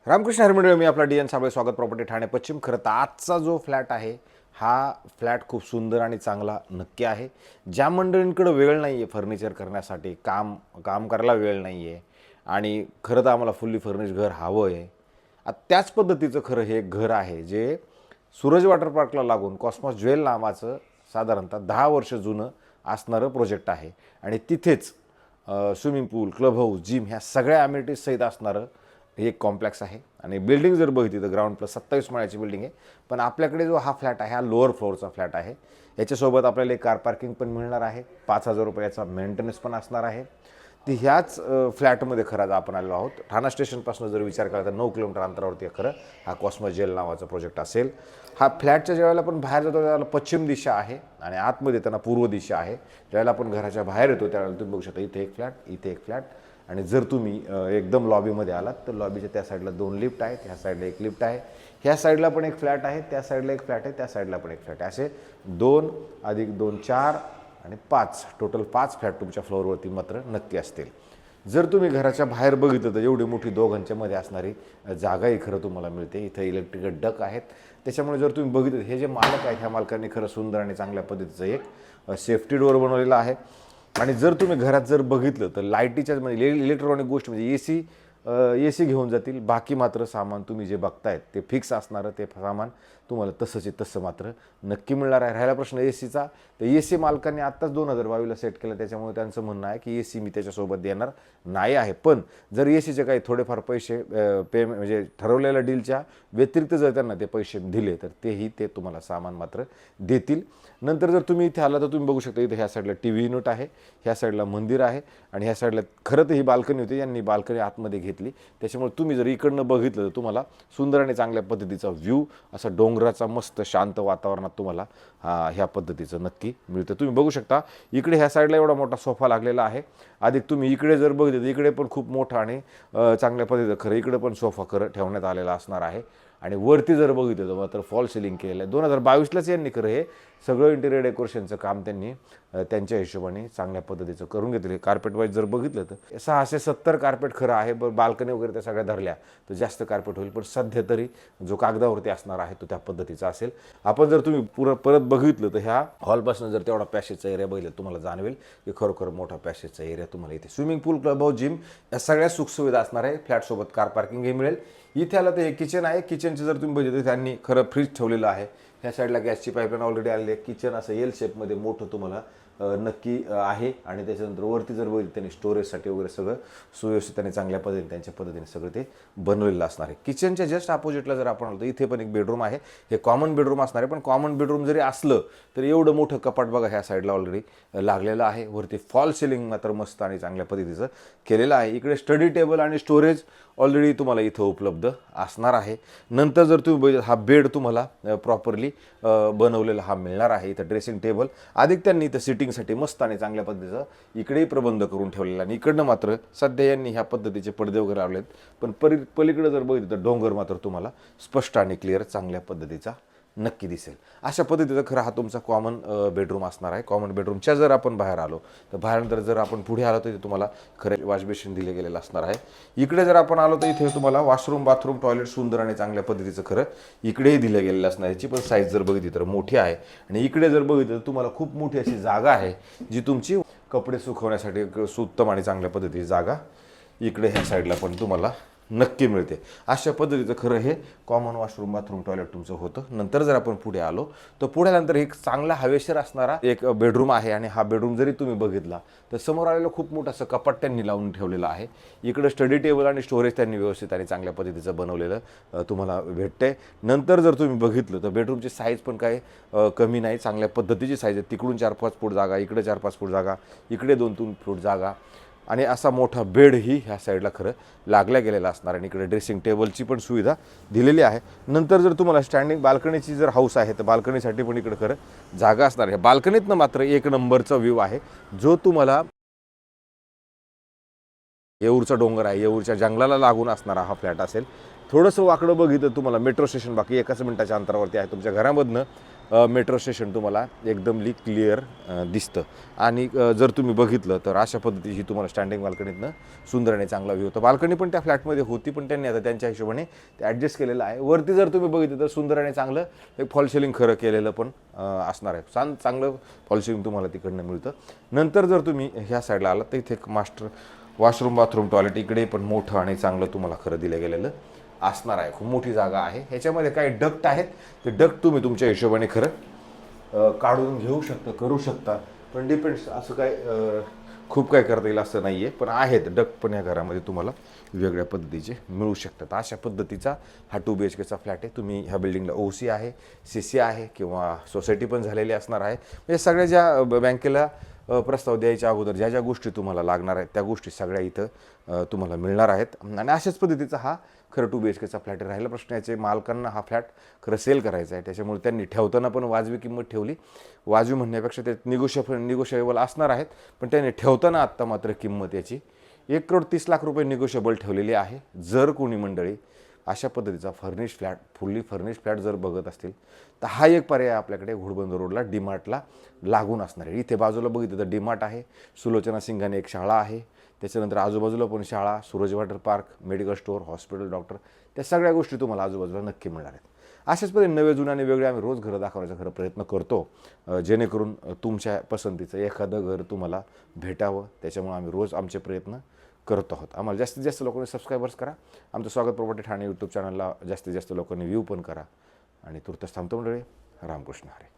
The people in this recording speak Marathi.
रामकृष्ण हरी मंडळी, मी आपला डी.एन. साबळे, स्वागत प्रॉपर्टी ठाणे पश्चिम. खरं तर आजचा जो फ्लॅट आहे हा फ्लॅट खूप सुंदर आणि चांगला नक्की आहे. ज्या मंडळींकडे वेळ नाही आहे फर्निचर करण्यासाठी, काम काम करायला वेळ नाही आहे आणि खरं तर आम्हाला फुल्ली फर्निश घर हवं आहे, त्याच पद्धतीचं खरं हे घर आहे जे सूरज वॉटर पार्कला लागून कॉस्मॉस ज्वेल नावाचं साधारणतः 10 वर्ष जुनं असणारं प्रोजेक्ट आहे आणि तिथेच स्विमिंग पूल, क्लब हाऊस, जिम ह्या सगळ्या अम्युनिटीज सहित असणारं हे एक कॉम्प्लेक्स आहे. आणि बिल्डिंग जर बघितली तर ग्राउंड प्लस 27 माळ्याची बिल्डिंग आहे. पण आपल्याकडे जो हा फ्लॅट आहे हा लोअर फ्लोअरचा फ्लॅट आहे. याच्यासोबत आपल्याला एक कार पार्किंग पण मिळणार आहे, 5,000 रुपयाचा मेंटेनन्स पण असणार आहे. ती ह्याच फ्लॅटमध्ये खरं आज आपण आलो आहोत. ठाणा स्टेशनपासून जर विचार केला तर 9 किलोमीटर अंतरावरती खरं हा कॉस्मॉस जेल नावाचा प्रोजेक्ट असेल. हा फ्लॅटच्या ज्यावेळेला आपण बाहेर जातो त्यावेळेला पश्चिम दिशा आहे आणि आतमध्ये त्यांना पूर्व दिशा आहे. ज्यावेळेला आपण घराच्या बाहेर येतो त्यावेळेला तुम्ही बघू शकता इथे एक फ्लॅट, इथे एक फ्लॅट. आणि जर तुम्ही एकदम लॉबीमध्ये आलात तर लॉबीच्या त्या साईडला 2 लिफ्ट आहेत, ह्या साईडला एक लिफ्ट आहे, ह्या साईडला पण एक फ्लॅट आहे, त्या साईडला एक फ्लॅट आहे, त्या साईडला पण एक फ्लॅट आहे. असे 2 + 2 4 आणि 5 टोटल 5 फ्लॅट तुमच्या फ्लोअरवरती मात्र नक्की असतील. जर तुम्ही घराच्या बाहेर बघितलं तर एवढी मोठी दोघांच्या मध्ये असणारी जागाही खरं तुम्हाला मिळते. इथं इलेक्ट्रिकल डक आहेत. त्याच्यामुळे जर तुम्ही बघितलं हे जे मालक आहेत ह्या मालकांनी खरं सुंदर आणि चांगल्या पद्धतीचं एक सेफ्टी डोअर बनवलेला आहे. आणि जर तुम्ही घरात जर बघितलं तर लाईटीच्या म्हणजे इलेक्ट्रॉनिक गोष्ट म्हणजे ए सी घेऊन जातील. बाकी मात्र सामान तुम्ही जे बघतायत ते फिक्स असणारं ते सामान तुम्हाला तसंच तसं मात्र नक्की मिळणार आहे. राहिला प्रश्न ए सीचा, तर ए सी मालकांनी आत्ताच 2022ला सेट केलं, त्याच्यामुळे त्यांचं म्हणणं आहे की ए सी मी त्याच्यासोबत देणार नाही आहे. पण जर ए सीचे काही थोडेफार पैसे म्हणजे ठरवलेल्या डीलच्या व्यतिरिक्त जर त्यांना ते पैसे दिले तर तेही ते तुम्हाला सामान मात्र देतील. नंतर जर तुम्ही इथे आला तर तुम्ही बघू शकता इथे ह्या साईडला TV युनिट आहे, ह्या साईडला मंदिर आहे आणि ह्या साईडला खरं तर ही बाल्कनी होती, यांनी बाल्कनी आतमध्ये घेतली. त्याच्यामुळे तुम्ही जर इकडनं बघितलं तर तुम्हाला सुंदर आणि चांगल्या पद्धतीचा व्ह्यू असा डोंगराचा मस्त शांत वातावरणात तुम्हाला ह्या पद्धतीचं नक्की मिळतं. तुम्ही बघू शकता इकडे ह्या साईडला एवढा मोठा सोफा लागलेला आहे. अधिक तुम्ही इकडे जर बघितलं तर इकडे पण खूप मोठा आणि चांगल्या पद्धतीचं खरं इकडे पण सोफा खरं ठेवण्यात आलेला असणार आहे. आणि वरती जर बघितलं तर मात्र फॉल सिलिंग केलेलं आहे. 2022लाच यांनी खरं हे सगळं इंटिरियर डेकोरेशनचं काम त्यांनी त्यांच्या हिशोबाने चांगल्या पद्धतीचं करून घेतले. कार्पेट वाईज जर बघितलं तर 670 कार्पेट खरं आहे. बाल्कनी वगैरे त्या सगळ्या धरल्या तर जास्त कार्पेट होईल, पण सध्या तरी जो कागदावरती असणार आहे तो त्या पद्धतीचा असेल. आपण जर तुम्ही परत बघितलं तर ह्या हॉलपासून जर तेवढा पॅसेजचा एरिया बघितलं तुम्हाला जाणवेल की खरोखर मोठा पॅसेजचा एरिया तुम्हाला इथे स्विमिंग पूल, क्लब हाऊस, जिम या सगळ्या सुखसुविधा असणार आहे. फ्लॅटसोबत कार पार्किंगही मिळेल. इथे आलं तर हे किचन आहे. किचनचं जर तुम्ही बघितलं त्यांनी खरं फ्रीज ठेवलेलं आहे. ह्या साईडला गॅसची पाईपलाईन ऑलरेडी आलेली आहे. किचन असं एल शेपमध्ये मोठं तुम्हाला नक्की आहे. आणि त्याच्यानंतर वरती जर बघितलं त्यांनी स्टोरेजसाठी वगैरे सगळं सुव्यवस्थित आणि चांगल्या पद्धतीने त्यांच्या पद्धतीने सगळं ते बनवलेलं असणार आहे. किचनच्या जस्ट अपोजिटला जर आपण आलो तर इथे पण एक बेडरूम आहे. हे कॉमन बेडरूम असणार आहे, पण कॉमन बेडरूम जरी असलं तर एवढं मोठं कपाट बघा ह्या साईडला ऑलरेडी लागलेलं आहे. वरती फॉल सिलिंग मात्र मस्त आणि चांगल्या पद्धतीचं केलेलं आहे. इकडे स्टडी टेबल आणि स्टोरेज ऑलरेडी तुम्हाला इथं उपलब्ध असणार आहे. नंतर जर तुम्ही बघितलं हा बेड तुम्हाला प्रॉपरली बनवलेला हा मिळणार आहे. इथं ड्रेसिंग टेबल अधिक त्यांनी इथं सिटिंगसाठी मस्त आणि चांगल्या पद्धतीचं इकडेही प्रबंध करून ठेवलेला. आणि इकडनं मात्र सध्या यांनी ह्या पद्धतीचे पडदे वगैरे लावलेत, पण पलीकडे जर बघितलं तर डोंगर मात्र तुम्हाला स्पष्ट आणि क्लिअर चांगल्या पद्धतीचा नक्की दिसेल. अशा पद्धतीचा खरं हा तुमचा कॉमन बेडरूम असणार आहे. कॉमन बेडरूमच्या जर आपण बाहेर आलो तर बाहेरनंतर जर आपण पुढे आलो तर तुम्हाला खरं वॉश बेसिन दिले गेलेलं असणार आहे. इकडे जर आपण आलो तर इथे तुम्हाला वॉशरूम, बाथरूम, टॉयलेट सुंदर आणि चांगल्या पद्धतीचं खरं इकडेही दिलं गेलेलं असणार. याची पण साईज जर बघितली तर मोठी आहे. आणि इकडे जर बघितलं तर तुम्हाला खूप मोठी अशी जागा आहे जी तुमची कपडे सुकवण्यासाठी उत्तम आणि चांगल्या पद्धतीची जागा इकडे ह्या साईडला पण तुम्हाला नक्की मिळते. अशा पद्धतीचं खरं हे कॉमन वॉशरूम, बाथरूम, टॉयलेट तुमचं होतं. नंतर जर आपण पुढे आलो तर पुढ्यानंतर एक चांगला हवेशीर असणारा एक बेडरूम आहे. आणि हा बेडरूम जरी तुम्ही बघितला तर समोर आलेलं खूप मोठं असं कपाट त्यांनी लावून ठेवलेलं आहे. इकडे स्टडी टेबल आणि स्टोरेज त्यांनी व्यवस्थित आणि चांगल्या पद्धतीचं बनवलेलं तुम्हाला भेटतंय. नंतर जर तुम्ही बघितलं तर बेडरूमची साईज पण काय कमी नाही, चांगल्या पद्धतीची साईज आहे. तिकडून 4-5 फूट जागा, इकडे 4-5 फूट जागा, इकडे 2-3 फूट जागा आणि असा मोठा बेडही ह्या साईडला खरं लागल्या गेलेला असणार. आणि इकडे ड्रेसिंग टेबलची पण सुविधा दिलेली आहे. नंतर जर तुम्हाला स्टँडिंग बाल्कनीची जर हाऊस आहे तर बाल्कनीसाठी पण इकडे खरं जागा असणार आहे. बाल्कनीतनं मात्र एक नंबरचा व्ह्यू आहे जो तुम्हाला येऊरचा डोंगर आहे, येऊरच्या जंगलाला लागून असणारा हा फ्लॅट असेल. थोडंसं वाकडं बघितलं तुम्हाला मेट्रो स्टेशन बाकी एकाच मिनिटाच्या अंतरावरती आहे. तुमच्या घरामधनं मेट्रो स्टेशन तुम्हाला एकदमली क्लिअर दिसतं. आणि जर तुम्ही बघितलं तर अशा पद्धतीची तुम्हाला स्टँडिंग बाल्कनीतनं सुंदर आणि चांगला व्ह्यू होतं. बाल्कनी पण त्या फ्लॅटमध्ये होती, पण त्यांनी आता त्यांच्या हिशोबाने ते ॲडजस्ट केलेलं आहे. वरती जर तुम्ही बघितलं तर सुंदर आणि चांगलं एक फॉल सिलिंग खरं केलेलं पण असणार आहे. चांगलं फॉल सिलिंग तुम्हाला तिकडनं मिळतं. नंतर जर तुम्ही ह्या साईडला आलात तर इथे एक मास्टर वॉशरूम, बाथरूम, टॉयलेट इकडे पण मोठं आणि चांगलं तुम्हाला खरं दिलं गेलेलं असणार आहे. खूप मोठी जागा आहे. ह्याच्यामध्ये काही डक्ट आहेत, ते डक्ट तुम्ही तुमच्या हिशोबाने खरं काढून घेऊ शकता, करू शकता. पण डिपेंड्स, असं काय खूप काय करता येईल असं नाही आहे. पण आहेत डक्ट पण या घरामध्ये तुम्हाला वेगळ्या पद्धतीचे मिळू शकतात. अशा पद्धतीचा हा 2 BHKचा फ्लॅट आहे. तुम्ही ह्या बिल्डिंगला OC आहे, CC आहे किंवा सोसायटी पण झालेली असणार आहे. म्हणजे सगळ्या ज्या बँकेला प्रस्ताव द्यायच्या अगोदर ज्या ज्या गोष्टी तुम्हाला लागणार आहेत त्या गोष्टी सगळ्या इथं तुम्हाला मिळणार आहेत. आणि अशाच पद्धतीचा हा खरं 2 BHKचा फ्लॅट राहिला प्रश्न याचे मालकांना हा फ्लॅट खरं सेल करायचा आहे. त्याच्यामुळे त्यांनी ठेवताना पण वाजवी किंमत ठेवली. वाजवी म्हणण्यापेक्षा ते निगोशिएबल असणार आहेत, पण त्यांनी ठेवताना आत्ता मात्र किंमत याची 1,30,00,000 निगोशिएबल ठेवलेली आहे. जर कोणी मंडळी अशा पद्धतीचा furnish flat, fully furnish flat जर बघत असतील तर हा एक पर्याय आपल्याकडे घोडबंदर रोडला डीमार्टला लागून असणार आहे. इथे बाजूला बघितलं तर डीमार्ट आहे, सुलोचना सिंघाने एक शाळा आहे, त्याच्यानंतर आजूबाजूला पण शाळा, Suraj water park, medical store, hospital, doctor, त्या सगळ्या गोष्टी तुम्हाला आजूबाजूला नक्की मिळणार आहेत. अशाच पद्धतीने नवे जुने आणि वेगळे आम्ही रोज घरं दाखवण्याचा खरं प्रयत्न करतो, जेणेकरून तुमच्या पसंतीचं एखादं घर तुम्हाला भेटावं. त्याच्यामुळे आम्ही रोज आमचे प्रयत्न करत आहोत. आम्हाला जास्तीत जास्त लोकांनी सबस्क्रायबर्स करा. आमचं स्वागत प्रॉपर्टी ठाणे यूट्यूब चॅनलला जास्तीत जास्त लोकांनी व्ह्यू पण करा. आणि तुर्तास थांबतो मंडळी. रामकृष्ण हरी.